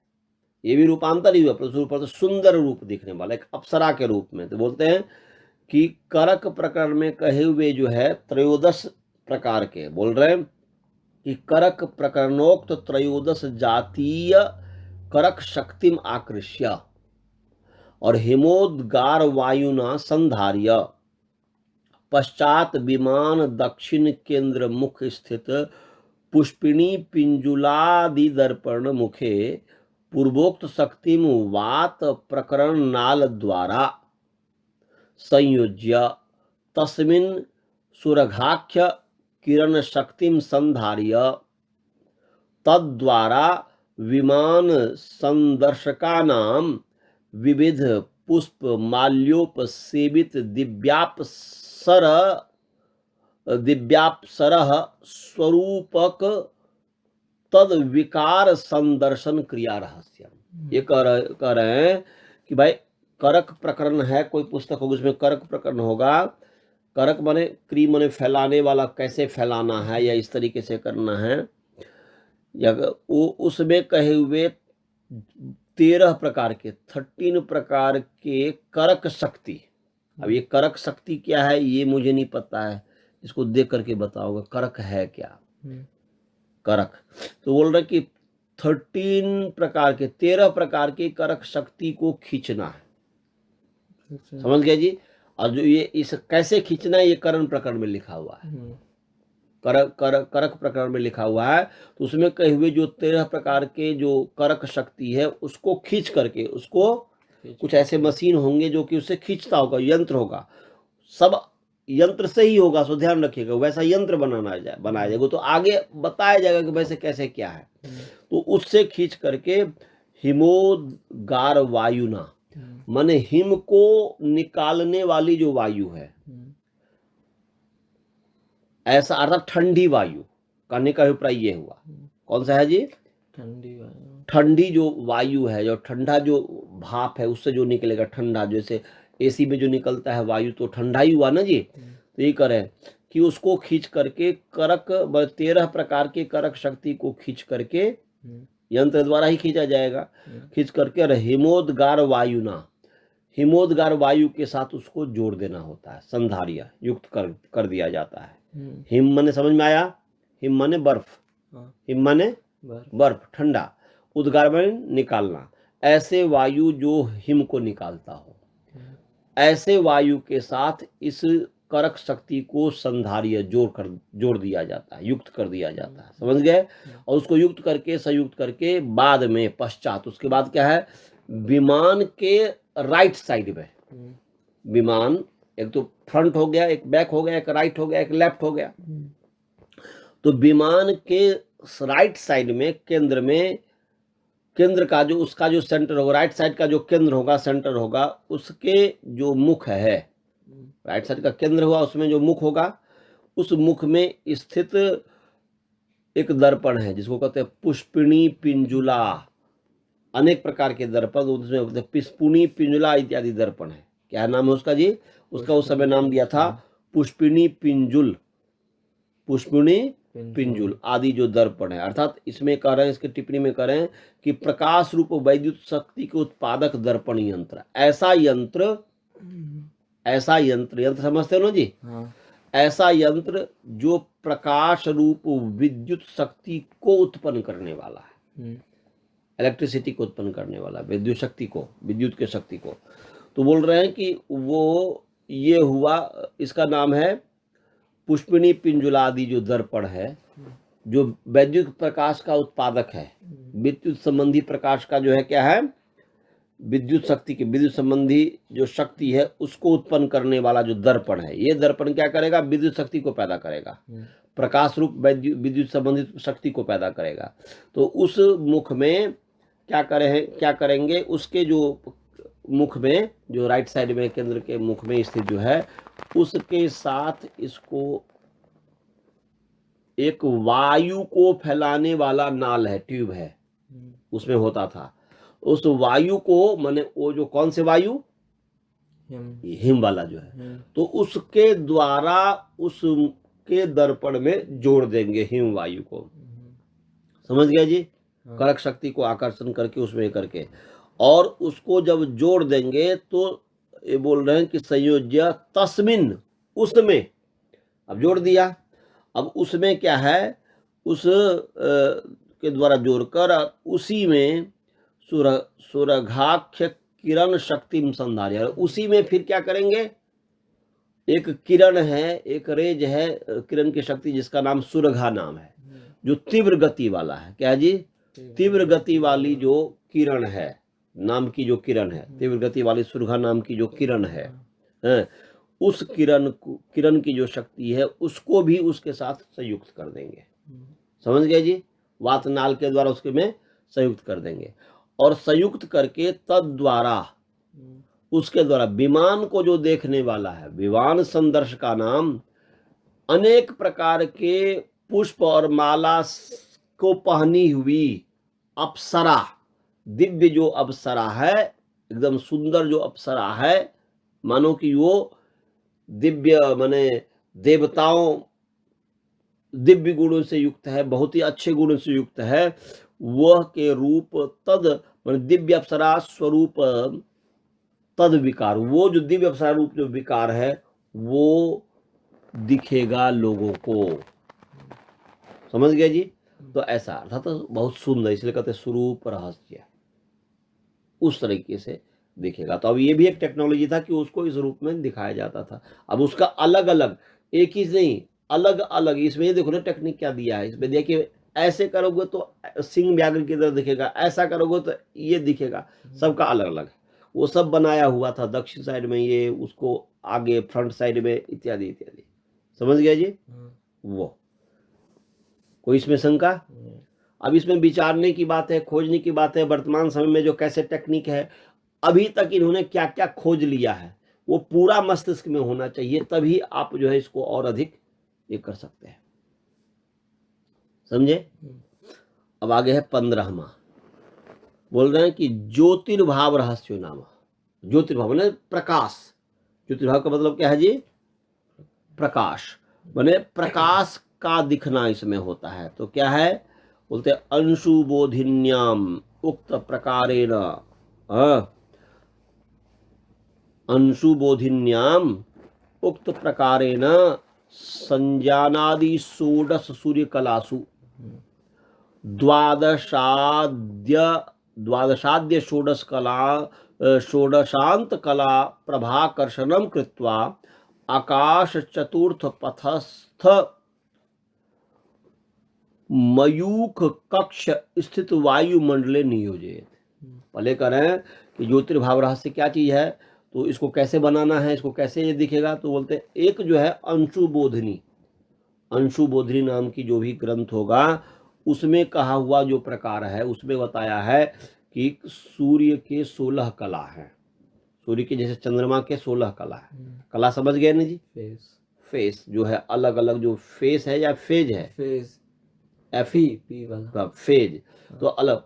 ये भी रूपांतर ही हुआ, पर स्वरूप तो सुंदर रूप दिखने वाला, एक अप्सरा के रूप में। तो बोलते हैं कि करक प्रकरण में कहे हुए जो है 13 प्रकार के बोल रहे हैं कि करक प्रकरणोक्त 13 जातीय करक शक्तिम आकृष्य और हिमोद्गार वायुना संधार्य पश्चात विमान दक्षिण केंद्र मुख स्थित पुष्पिणी पिंजुलादि दर्पण मुखे पूर्वोक्त शक्तिम वात प्रकरण नाल द्वारा संयोज्य तस्मिन् सुरघाख्य किरण शक्तिम संधार्य तद्वारा विमान संदर्शकानां विविध पुष्प माल्योपसेवित दिव्याप्सरः स्वरूपक तद विकार संदर्शन क्रिया रहस्यम। ये कह रहे हैं कि भाई करक प्रकरण है, कोई पुस्तक होगी उसमें करक प्रकरण होगा। करक माने क्री माने फैलाने वाला, कैसे फैलाना है या इस तरीके से करना है, या वो उसमें कहे हुए 13 प्रकार के 13 प्रकार के करक शक्ति। अब ये करक शक्ति क्या है ये मुझे नहीं पता है, इसको देख करके बताओगे करक है क्या। करक तो बोल रहे कि 13 प्रकार के 13 प्रकार की करक शक्ति को खींचना है। समझ गए जी। और जो ये इस कैसे खींचना है ये करण प्रकरण में लिखा हुआ है। करक प्रकरण में लिखा हुआ है। तो उसमें कहे हुए जो 13 प्रकार के जो करक शक्ति है उसको खींच करके, उसको कुछ ऐसे मशीन होंगे जो कि उससे खींचता होगा, यंत्र होगा, सब यंत्र से ही होगा, सो ध्यान रखिएगा। वैसा यंत्र बनाया जाएगा तो आगे बताया जाएगा कि वैसे कैसे क्या है। तो उससे खींच करके हिमोद्गार वायुना, माने हिम को निकालने वाली जो वायु है, ऐसा अर्थात ठंडी वायु कहने का अभिप्राय ये हुआ। कौन सा है जी? ठंडी वायु। ठंडी जो वायु है, जो ठंडा जो भाप है उससे जो निकलेगा ठंडा, जैसे एसी में जो निकलता है वायु तो ठंडा ही हुआ ना जी। तो ये करें कि उसको खींच करके करक 13 प्रकार के करक शक्ति को खींच करके यंत्र द्वारा ही खींचा जाएगा, खींच करके और हिमोद्गार वायुना, हिमोद्गार वायु के साथ उसको जोड़ देना होता है, संधार्य युक्त कर दिया जाता है। हिम माने समझ में आया? हिम माने बर्फ, हिम माने बर्फ ठंडा, उद्गार माने निकालना, ऐसे वायु जो हिम को निकालता हो, ऐसे वायु के साथ इस करक शक्ति को संधार्य जोड़ दिया जाता है, युक्त कर दिया जाता है। समझ गए? और उसको युक्त करके संयुक्त करके बाद में पश्चात उसके बाद क्या है, विमान के राइट साइड में, विमान एक तो फ्रंट हो गया, एक बैक हो गया, एक राइट हो गया, एक लेफ्ट हो गया। तो विमान के राइट साइड में केंद्र में, केंद्र का जो उसका जो सेंटर होगा, राइट साइड का जो केंद्र होगा, सेंटर होगा, उसके जो मुख है, राइट साइड का केंद्र हुआ, उसमें जो मुख होगा, उस मुख में स्थित एक दर्पण है जिसको कहते हैं पुष्पिणी पिंजुला। अनेक प्रकार के दर्पण, उसमें पुष्पिणी पिंजुला इत्यादि दर्पण है। क्या नाम है उसका जी? उसका उस समय नाम दिया था पुष्पिणी पिंजुल, पुष्पिणी पिंजुल आदि जो दर्पण है। अर्थात इसमें कह रहे हैं, इसके टिप्पणी में कह रहे हैं कि प्रकाश रूप वैद्युत शक्ति के उत्पादक दर्पण यंत्र, ऐसा यंत्र, ऐसा यंत्र समझते हो ना जी? हाँ। ऐसा यंत्र जो प्रकाश रूप विद्युत शक्ति को उत्पन्न करने वाला है, इलेक्ट्रिसिटी को उत्पन्न करने वाला, विद्युत शक्ति को, विद्युत के शक्ति को। तो बोल रहे हैं कि वो ये हुआ, इसका नाम है पुष्पिणी पिंजुलादि जो दर्पण है, जो वैद्युत प्रकाश का उत्पादक है, विद्युत संबंधी प्रकाश का जो है क्या है, विद्युत शक्ति की, विद्युत संबंधी जो शक्ति है उसको उत्पन्न करने वाला जो दर्पण है, ये दर्पण क्या करेगा, विद्युत शक्ति को पैदा करेगा, प्रकाश रूप विद्युत संबंधित शक्ति को पैदा करेगा। तो उस मुख में क्या करेंगे, उसके जो मुख में, जो राइट साइड में केंद्र के मुख में स्थित जो है, उसके साथ इसको एक वायु को फैलाने वाला नाल है, ट्यूब है, उसमें होता था। उस वायु को, माने वो जो कौन से वायु, हिम वाला जो है, तो उसके द्वारा उसके दर्पण में जोड़ देंगे हिम वायु को। समझ गया जी? करक शक्ति को आकर्षण करके उसमें करके, और उसको जब जोड़ देंगे तो ये बोल रहे हैं कि संयोज्य तस्मिन, उसमें, अब जोड़ दिया, अब उसमें क्या है, उस के द्वारा जोड़कर उसी में सुरघाख्य किरण शक्ति संधार्य, उसी में फिर क्या करेंगे, एक किरण है, एक रेज है किरण की शक्ति जिसका नाम सुरघा नाम है, जो तीव्र गति वाला है। क्या जी? तीव्र गति वाली जो किरण है, नाम की जो किरण है, तीव्र गति वाली सुरघा नाम की जो किरण है, उस किरण की जो शक्ति है उसको भी उसके साथ संयुक्त कर देंगे। समझ गए जी? वातनाल के द्वारा उसके में संयुक्त कर देंगे और संयुक्त करके तद द्वारा उसके द्वारा विमान को जो देखने वाला है, विमान संदर्श का नाम अनेक प्रकार के पुष्प और माला को पहनी हुई अप्सरा, दिव्य जो अप्सरा है, एकदम सुंदर जो अप्सरा है, मानो कि वो दिव्य माने देवताओं दिव्य गुणों से युक्त है, बहुत ही अच्छे गुणों से युक्त है, वह के रूप तद माने दिव्य अप्सरा स्वरूप तद विकार, वो जो दिव्य अप्सरा रूप जो विकार है वो दिखेगा लोगों को। समझ गए जी? तो ऐसा अर्थात तो बहुत सुंदर, इसलिए कहते स्वरूप रहस्य, उस तरीके से दिखेगा। तो अब ये भी एक टेक्नोलॉजी था कि उसको इस रूप में दिखाया जाता था। अब उसका अलग अलग, एक ही नहीं, अलग अलग, इसमें देखो ना टेक्निक क्या दिया है, इसमें देखिए ऐसे करोगे तो सिंह व्याघ्र की तरह दिखेगा, ऐसा करोगे तो ये दिखेगा, सबका अलग अलग है। वो सब बनाया हुआ था, दक्षिण साइड में ये, उसको आगे फ्रंट साइड में इत्यादि इत्यादि। समझ गया जी? वो कोई इसमें शंका? अब इसमें विचारने की बात है, खोजने की बात है, वर्तमान समय में जो कैसे टेक्निक है, अभी तक इन्होंने क्या क्या खोज लिया है, वो पूरा मस्तिष्क में होना चाहिए, तभी आप जो है इसको और अधिक ये कर सकते हैं। समझे? अब आगे है 15वां, बोल रहे हैं कि ज्योतिर्भाव रहस्य नाम। ज्योतिर्भाव माने प्रकाश, ज्योतिर्भाव का मतलब क्या है जी? प्रकाश, माने प्रकाश का दिखना इसमें होता है। तो क्या है? बोलते अंशु बोधिन्याम उक्त प्रकारेण, अंशु बोधिन्याम उक्त प्रकारेण संजानादि षोडश सूर्य कलासु द्वादशाद्य षोडश कला षोडशांत कला प्रभाकर्षणम कृत्वा आकाश चतुर्थ पथस्थ मयूख कक्ष स्थित वायुमंडले नियोजित। पहले कह रहे हैं कि ज्योतिर्भाव रहस्य क्या चीज है, तो इसको कैसे बनाना है, इसको कैसे ये दिखेगा। तो बोलते हैं एक जो है अंशुबोधिनी, अंशुबोधिनी नाम की जो भी ग्रंथ होगा उसमें कहा हुआ जो प्रकार है, उसमें बताया है कि सूर्य के 16 कला है, सूर्य के जैसे चंद्रमा के 16 कला है। कला समझ गए ना जी? फेस जो है अलग अलग, जो फेस है या फेज है, फेज पी वाला फेज, तो अलग,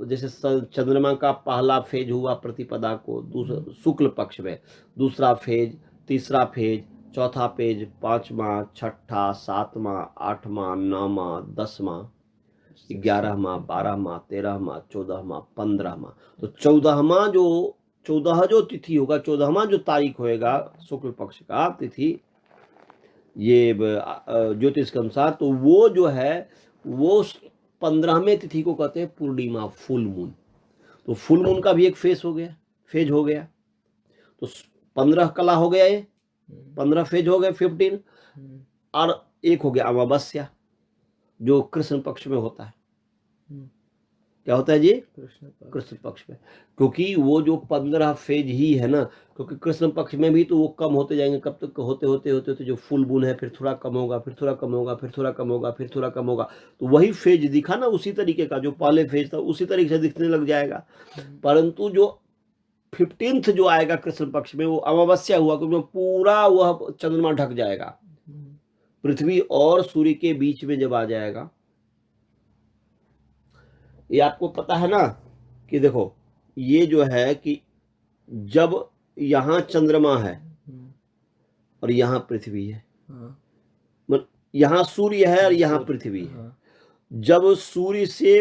जैसे चंद्रमा का पहला फेज हुआ प्रतिपदा को, दूसरा शुक्ल पक्ष में, दूसरा फेज, तीसरा फेज, चौथा फेज, 5वां, 6ठा, 7वां, 8वां, 9वां, 10वां, 11वां, 12वां, 13वां, 14वां, 15वां। तो 14वां जो 14 जो तिथि होगा, 14वां जो तारीख होएगा शुक्ल पक्ष का तिथि, ये ज्योतिष के अनुसार, तो वो जो है वो 15वें तिथि को कहते हैं पूर्णिमा, फुल मून। तो फुल मून का भी एक फेज हो गया, तो 15 कला हो गया, ये 15 फेज हो गए, 15, और एक हो गया अमावस्या जो कृष्ण पक्ष में होता है। क्या होता है जी? कृष्ण पक्ष में, क्योंकि वो जो 15 फेज ही है ना, क्योंकि कृष्ण पक्ष में भी तो वो कम होते जाएंगे, कब तक होते होते होते होते जो फुल मून है फिर थोड़ा कम होगा, फिर थोड़ा कम होगा, फिर थोड़ा कम होगा, फिर थोड़ा कम होगा। तो वही फेज दिखा ना, उसी तरीके का जो पहले फेज था उसी तरीके से दिखने लग जाएगा। परंतु जो 15th जो आएगा कृष्ण पक्ष में, वो अमावस्या हुआ, क्योंकि पूरा वह चंद्रमा ढक जाएगा, पृथ्वी और सूर्य के बीच में जब आ जाएगा। ये आपको पता है ना कि देखो ये जो है कि जब यहाँ चंद्रमा है और यहाँ पृथ्वी है, यहाँ सूर्य है और यहाँ पृथ्वी है, जब सूर्य से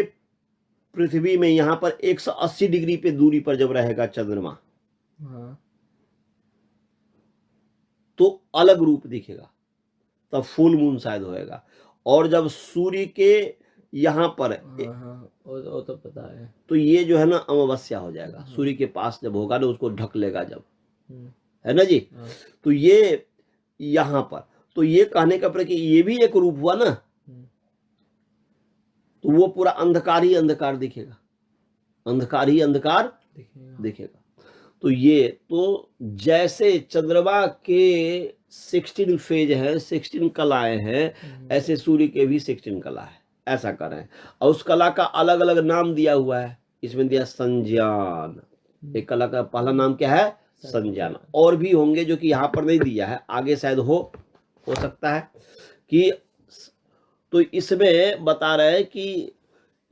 पृथ्वी में यहाँ पर 180 डिग्री पे दूरी पर जब रहेगा चंद्रमा, तो अलग रूप दिखेगा, तब फुल मून शायद होएगा। और जब सूर्य के यहाँ पर वो तो पता है, तो ये जो है ना अमावस्या हो जाएगा, सूर्य के पास जब होगा ना उसको ढक लेगा जब, है ना जी। तो ये यहाँ पर, तो ये कहने का कि ये भी एक रूप हुआ ना, तो वो पूरा अंधकार ही अंधकार दिखेगा, अंधकार ही अंधकार दिखेगा। तो ये तो जैसे चंद्रमा के 16 फेज है, 16 कलाएं हैं, ऐसे सूर्य के भी 16 कला है, ऐसा करें। और उस कला का अलग अलग नाम दिया हुआ है, इसमें दिया संज्ञान। एक कला का पहला नाम क्या है? संज्ञान। और भी होंगे जो कि यहाँ पर नहीं दिया है, आगे शायद हो सकता है कि। तो इसमें बता रहे हैं कि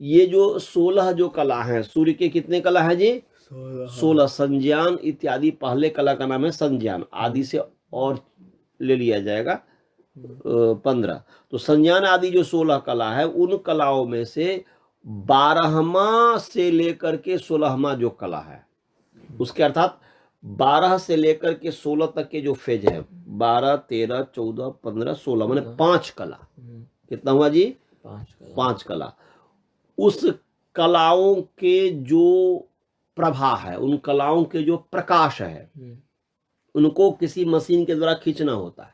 ये जो 16 जो कला है, सूर्य के कितने कला है जी? 16। संज्ञान इत्यादि पहले कला का नाम है संज्ञान, आदि से और ले लिया जाएगा 15। तो संज्ञान आदि जो 16 कला है, उन कलाओं में से 12वां से लेकर के 16वां जो कला है, उसके अर्थात 12 से लेकर के 16 तक के जो फेज है, 12, 13, 14, 15, 16 माने 5 कला। कितना हुआ जी? 5 कला। उस कलाओं के जो प्रभा है, उन कलाओं के जो प्रकाश है, उनको किसी मशीन के द्वारा खींचना होता है।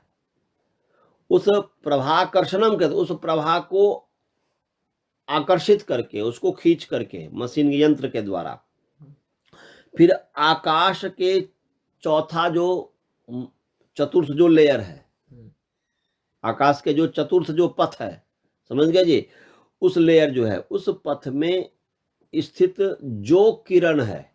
उस प्रभाकर्षणम के, उस प्रभा को आकर्षित करके, उसको खींच करके मशीन यंत्र के द्वारा, फिर आकाश के चौथा जो चतुर्थ जो लेयर है, आकाश के जो चतुर्थ जो पथ है, समझ गए जी? उस लेयर जो है, उस पथ में स्थित जो किरण है,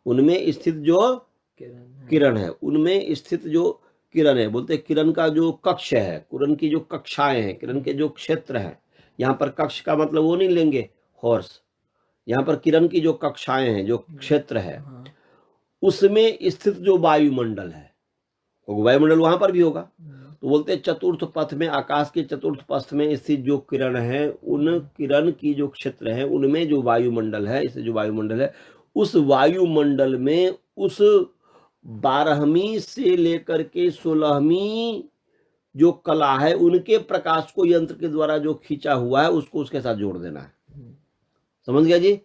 उनमें स्थित जो किरण है, उनमें स्थित जो किरण है, बोलते किरण का जो कक्ष है, किरण की जो कक्षाएं हैं, किरण के जो क्षेत्र है, यहाँ पर कक्ष का मतलब वो नहीं लेंगे हॉर्स, यहाँ पर किरण की जो कक्षाएं हैं, जो क्षेत्र है, उसमें स्थित जो वायुमंडल है, वायुमंडल वहां पर भी होगा। तो बोलते चतुर्थ पथ में, आकाश के चतुर्थ पथ में स्थित जो किरण है, उन किरण की जो क्षेत्र है, उनमें जो वायुमंडल है, इससे जो वायुमंडल है, उस वायुमंडल में उस 12वीं से लेकर के 16वीं जो कला है, उनके प्रकाश को यंत्र के द्वारा जो खींचा हुआ है, उसको उसके साथ जोड़ देना है। समझ गया जी?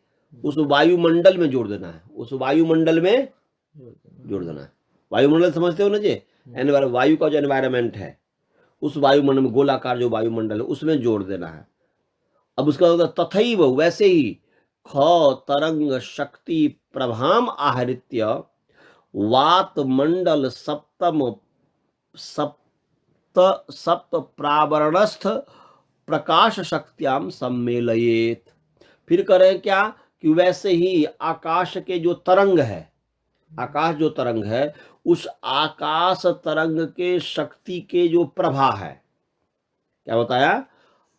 उस वायुमंडल में जोड़ देना है, उस वायुमंडल में जोड़ देना है। वायुमंडल समझते हो ना जी? वायु का जो एनवायरमेंट है, उस वायुमंडल में, गोलाकार जो वायुमंडल है, उसमें जोड़ देना है। अब उसका मतलब तथैव, वैसे ही ख तरंग शक्ति प्रभाम आहृत्य वात मंडल सप्त प्रावरणस्थ प्रकाश शक्त्याम सम्मेलयेत। फिर करें क्या कि वैसे ही आकाश के जो तरंग है, आकाश जो तरंग है, उस आकाश तरंग के शक्ति के जो प्रभा है, क्या बताया?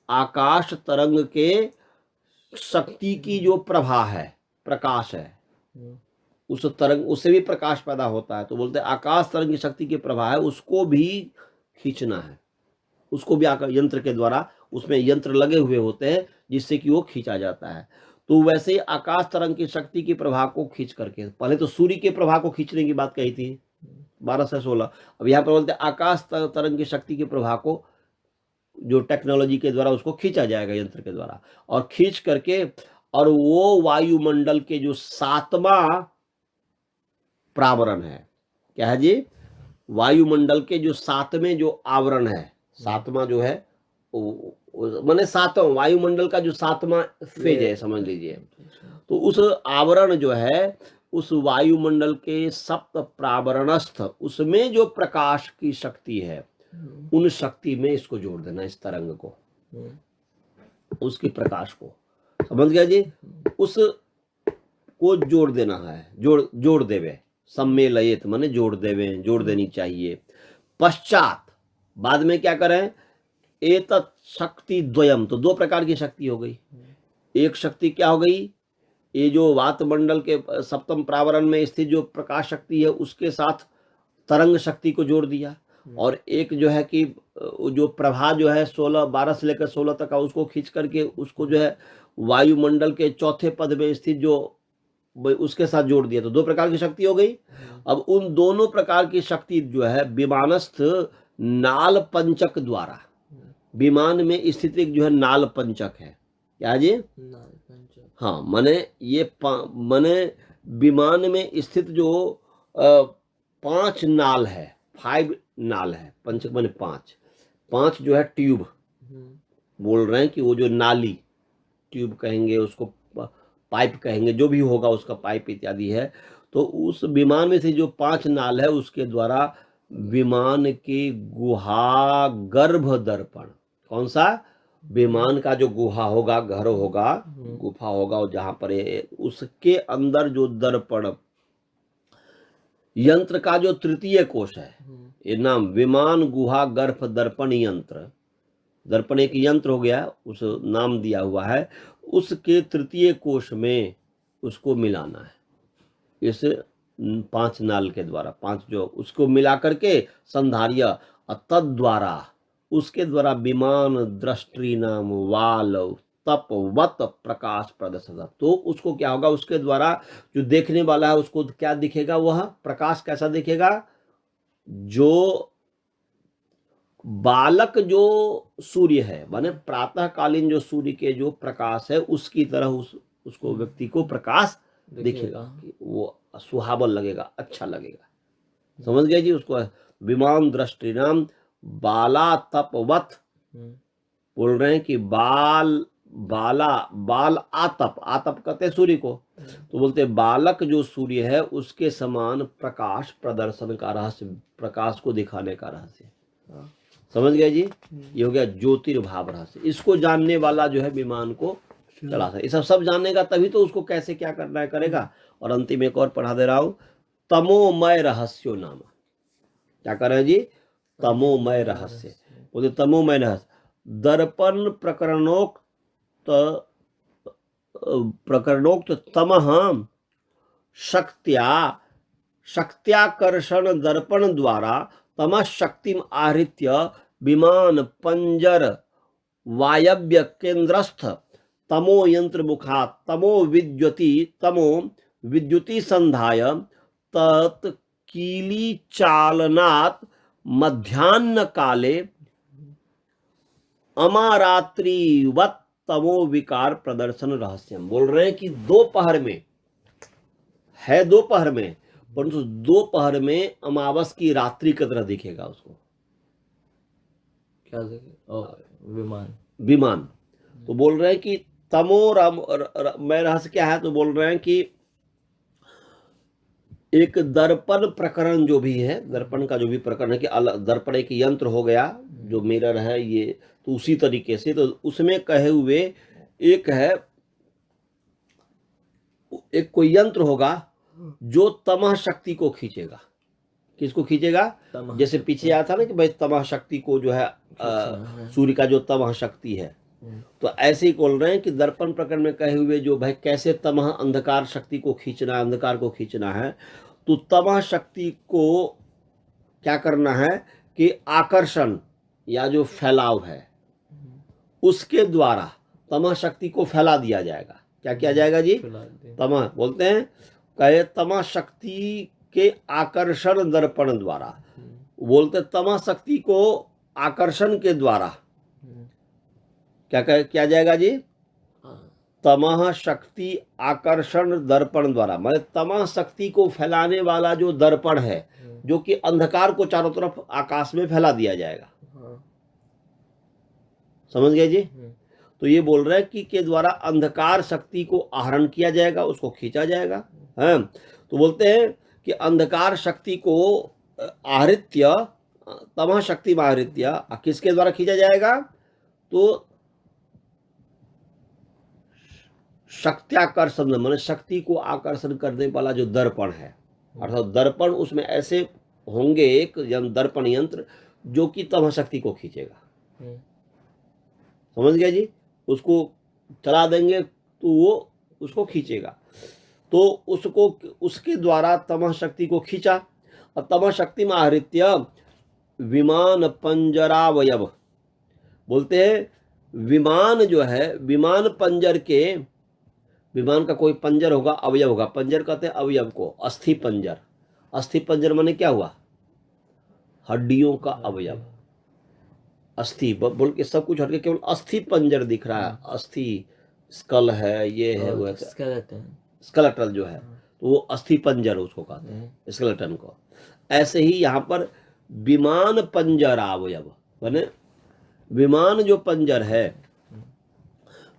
आकाश तरंग के शक्ति की जो प्रभा है, प्रकाश है, उस तरंग, उससे भी प्रकाश पैदा होता है। तो बोलते हैं आकाश तरंग की शक्ति की प्रभा है, उसको भी खींचना है, उसको भी यंत्र के द्वारा, उसमें यंत्र लगे हुए होते हैं जिससे कि वो खींचा जाता है। तो वैसे ही आकाश तरंग की शक्ति की प्रभा को खींच करके, पहले तो सूर्य के प्रभा को खींचने की बात कही थी 12 से 16, अब यहाँ पर बोलते हैं आकाश तरंग की शक्ति की प्रभा को जो टेक्नोलॉजी के द्वारा उसको खींचा जाएगा यंत्र के द्वारा, और खींच करके, और वो वायुमंडल के जो 7वां प्रावरण है, क्या है जी? वायुमंडल के जो 7वें जो आवरण है, 7वां जो है, माने 7वां वायुमंडल का जो 7वां फेज है, समझ लीजिए। तो उस आवरण जो है, उस वायुमंडल के सप्त प्रावरणस्थ, उसमें जो प्रकाश की शक्ति है, उन शक्ति में इसको जोड़ देना, इस तरंग को, उसके प्रकाश को। समझ गया जी? उस को जोड़ देना है, जोड़ देवे, सम्मेलयित माने जोड़ देवे, जोड़ देनी चाहिए। पश्चात बाद में क्या करें? एतत् शक्ति द्वयम, तो 2 प्रकार की शक्ति हो गई। एक शक्ति क्या हो गई? ये जो वातमंडल के 7वें प्रावरण में स्थित जो प्रकाश शक्ति है, उसके साथ तरंग शक्ति को जोड़ दिया। और एक जो है कि जो प्रभा जो है 12 से लेकर 16 तक का, उसको खींच करके उसको जो है वायुमंडल के चौथे पद में स्थित जो, उसके साथ जोड़ दिया। तो 2 प्रकार की शक्ति हो गई। अब उन दोनों प्रकार की शक्ति जो है विमानस्थ नाल पंचक द्वारा, विमान में स्थित एक जो है नाल पंचक है, क्या जी? नाल पंचक, हाँ, माने ये माने विमान में स्थित जो 5 नाल है, 5 नाल है, पंचक माने 5 जो है ट्यूब, बोल रहे हैं कि वो जो नाली, ट्यूब कहेंगे, उसको पाइप कहेंगे, जो भी होगा उसका पाइप इत्यादि है। तो उस विमान में से जो 5 नाल है उसके द्वारा विमान की गुहा गर्भ दर्पण, कौन सा, विमान का जो गुहा होगा, घर होगा, गुफा होगा, और जहां पर उसके अंदर जो दर्पण यंत्र का जो तृतीय कोश है, ये नाम विमान गुहा गर्भ दर्पण यंत्र, दर्पण एक यंत्र हो गया, उस नाम दिया हुआ है, उसके तृतीय कोश में उसको मिलाना है इस 5 नाल के द्वारा, 5 जो उसको मिला करके संधार्य, तद द्वारा उसके द्वारा विमान दृष्टि नाम वाल तपवत प्रकाश प्रदर्शन। तो उसको क्या होगा, उसके द्वारा जो देखने वाला है उसको क्या दिखेगा, वह प्रकाश कैसा दिखेगा, जो बालक जो सूर्य है, माने प्रातःकालीन जो सूर्य के जो प्रकाश है उसकी तरह उसको व्यक्ति को प्रकाश दिखेगा, वो सुहावन लगेगा, अच्छा लगेगा। समझ गए जी। उसको विमान दृष्टि नाम बाला तपवत बोल रहे हैं कि बाल आतप, आतप कहते हैं सूर्य को, तो बोलते हैं बालक जो सूर्य है उसके समान प्रकाश प्रदर्शन का रहस्य, प्रकाश को दिखाने का रहस्य। समझ गए जी। ये हो गया ज्योतिर्भाव रहस्य। इसको जानने वाला जो है विमान को चला सकता, ये सब जानेगा तभी तो उसको कैसे क्या करना है करेगा। और अंतिम एक और पढ़ा दे रहा हूं, तमोमय रहस्यो नाम। क्या कर रहे हैं जी, तमोमय रहस्य। बोलते तमोमय रहस्य, दर्पण प्रकरणोक्त तमः शक्त्याकर्षण दर्पण द्वारा तमः शक्तिम आहृत्य विमान पंजर वायव्य केंद्रस्थ तमो यंत्र मुखा तमो विद्युति संधाय तत्कीली चालनात् मध्याह्न काले अमारात्रिवत तमो विकार प्रदर्शन रहस्यम। बोल रहे हैं कि दोपहर में है, दोपहर में, परंतु दोपहर में अमावस की रात्रि की तरह दिखेगा उसको। क्या दिखेगा, विमान। तो बोल रहे हैं कि तमो मैं रहस्य क्या है, तो बोल रहे हैं कि एक दर्पण प्रकरण जो भी है, दर्पण का जो भी प्रकरण है कि दर्पण एक यंत्र हो गया, जो मिरर है ये, तो उसी तरीके से तो उसमें कहे हुए एक है, एक कोई यंत्र होगा जो तमह शक्ति को खींचेगा। किसको खींचेगा, जैसे पीछे आया था ना कि भाई तमह शक्ति को जो है सूर्य का जो तमह शक्ति है, तो ऐसे ही बोल रहे हैं कि दर्पण प्रकरण में कहे हुए जो भाई कैसे तमह अंधकार शक्ति को खींचना है, अंधकार को खींचना है, तो तमह शक्ति को क्या करना है कि आकर्षण या जो फैलाव है उसके द्वारा तमह शक्ति को फैला दिया जाएगा। क्या किया जाएगा जी, तमह बोलते हैं, कहे तमह शक्ति के आकर्षण दर्पण द्वारा, बोलते तमह शक्ति को आकर्षण के द्वारा क्या किया जाएगा जी, तमह शक्ति आकर्षण दर्पण द्वारा, मतलब तमह शक्ति को फैलाने वाला जो दर्पण है, जो कि अंधकार को चारों तरफ आकाश में फैला दिया जाएगा। समझ गए जी। तो ये बोल रहे हैं कि के द्वारा अंधकार शक्ति को आहरण किया जाएगा, उसको खींचा जाएगा। है तो बोलते हैं कि अंधकार शक्ति को आहृत्य, तमह शक्ति में आहृत्य किसके द्वारा खींचा जाएगा, तो शक्त्याकर्षण, माने शक्ति को आकर्षण करने वाला जो दर्पण है, अर्थात दर्पण उसमें ऐसे होंगे एक दर्पण यंत्र जो कि तमह शक्ति को खींचेगा। समझ गए जी। उसको चला देंगे तो वो उसको खींचेगा, तो उसको उसके द्वारा तमह शक्ति को खींचा, और तमह शक्ति में आहृत्य विमान पंजरावयव, बोलते हैं विमान जो है, विमान पंजर के, विमान का कोई पंजर होगा, अवयव होगा, पंजर कहते हैं अवयव को, अस्थि पंजर। अस्थि पंजर माने क्या हुआ, हड्डियों का अवयव, अस्थि बोल के सब कुछ हटके केवल अस्थि पंजर दिख रहा है। अस्थि स्कल है, ये है, वो है, स्केलेटल जो है, तो वो अस्थि पंजर उसको कहते हैं, स्केलेटन को। ऐसे ही यहाँ पर विमान पंजर अवयव, माने विमान जो पंजर है,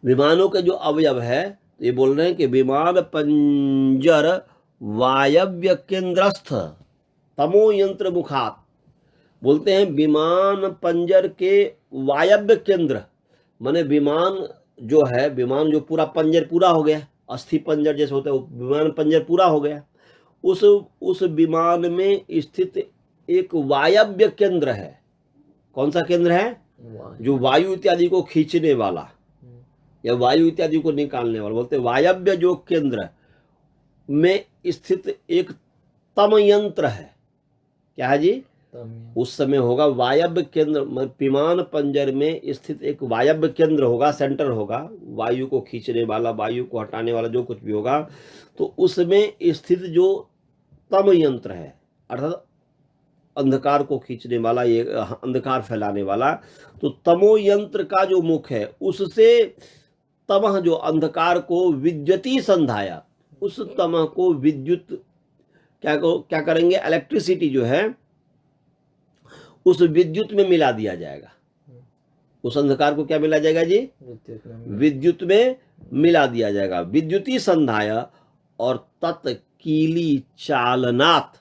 विमानों के जो अवयव है, तो ये बोल रहे हैं कि विमान पंजर वायव्य केंद्रस्थ तमो यंत्र मुखात, बोलते हैं विमान पंजर के वायव्य केंद्र, माने विमान जो है, विमान जो पूरा पंजर पूरा हो गया, अस्थि पंजर जैसे होता है, विमान पंजर पूरा हो गया, उस विमान में स्थित एक वायव्य केंद्र है। कौन सा केंद्र है? जो वायु इत्यादि को खींचने वाला या वायु इत्यादि को निकालने वाला, बोलते वायव्य जो केंद्र में स्थित एक तम यंत्र है। क्या है जी? उस समय होगा वायव्य केंद्र, विमान पंजर में स्थित एक वायव्य केंद्र होगा, सेंटर होगा, वायु को खींचने वाला, वायु को हटाने वाला, जो कुछ भी होगा, तो उसमें स्थित जो तम यंत्र है, अर्थात अंधकार को खींचने वाला, ये अंधकार फैलाने वाला, तो तमो यंत्र का जो मुख है, उससे तमह जो अंधकार को विद्युती संधाया, उस तमह को विद्युत क्या करेंगे, इलेक्ट्रिसिटी जो है उस विद्युत में मिला दिया जाएगा। उस अंधकार को क्या मिला जाएगा जी? विद्युत में मिला दिया जाएगा। विद्युती संधाय और तत्कीली चालनात्,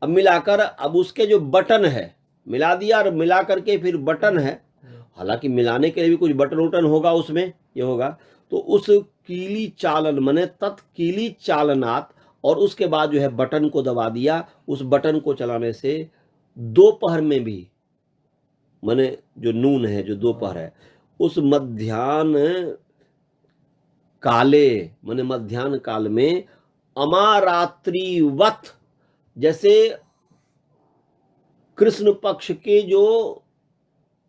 अब मिलाकर, अब उसके जो बटन है, मिला दिया और मिला करके फिर बटन है, हालांकि मिलाने के लिए भी कुछ बटन उटन होगा उसमें, ये होगा, तो उस कीली चालन माने तत्कीली चालनात्, और उसके बाद जो है बटन को दबा दिया, उस बटन को चलाने से दोपहर में भी, माने जो नून है, जो दोपहर है, उस मध्याह्न काले माने मध्याह्न काल में अमारात्रिवत, जैसे कृष्ण पक्ष के जो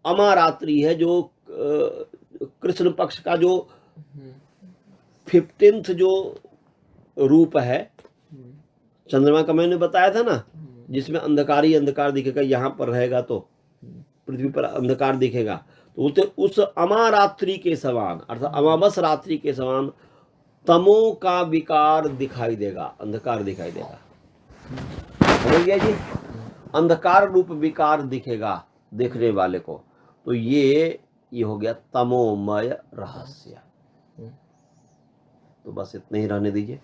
अमारात्रि है, जो कृष्ण पक्ष का जो 15th जो रूप है चंद्रमा का, मैंने बताया था ना, जिसमें अंधकार ही अंधकार दिखेगा, यहाँ पर रहेगा तो पृथ्वी पर अंधकार दिखेगा, तो उस अमारात्रि के समान, अर्थात अमावस रात्रि के समान तमो का विकार दिखाई देगा, अंधकार दिखाई देगा। समझ गया जी? अंधकार रूप विकार दिखेगा देखने वाले को, तो ये हो गया तमोमय रहस्य। तो बस इतने ही रहने दीजिए,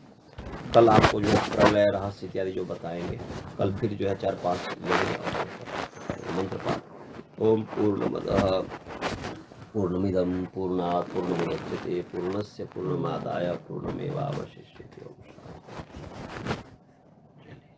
कल आपको जो है प्रलय रहस्य इत्यादि जो बताएंगे, कल फिर जो है 4-5 मंत्र पाठ। ओम पूर्णमदः पूर्णमिदं पूर्णात् पूर्णमुदच्यते पूर्णस्य पूर्णमादाय पूर्णमेवावशिष्यते।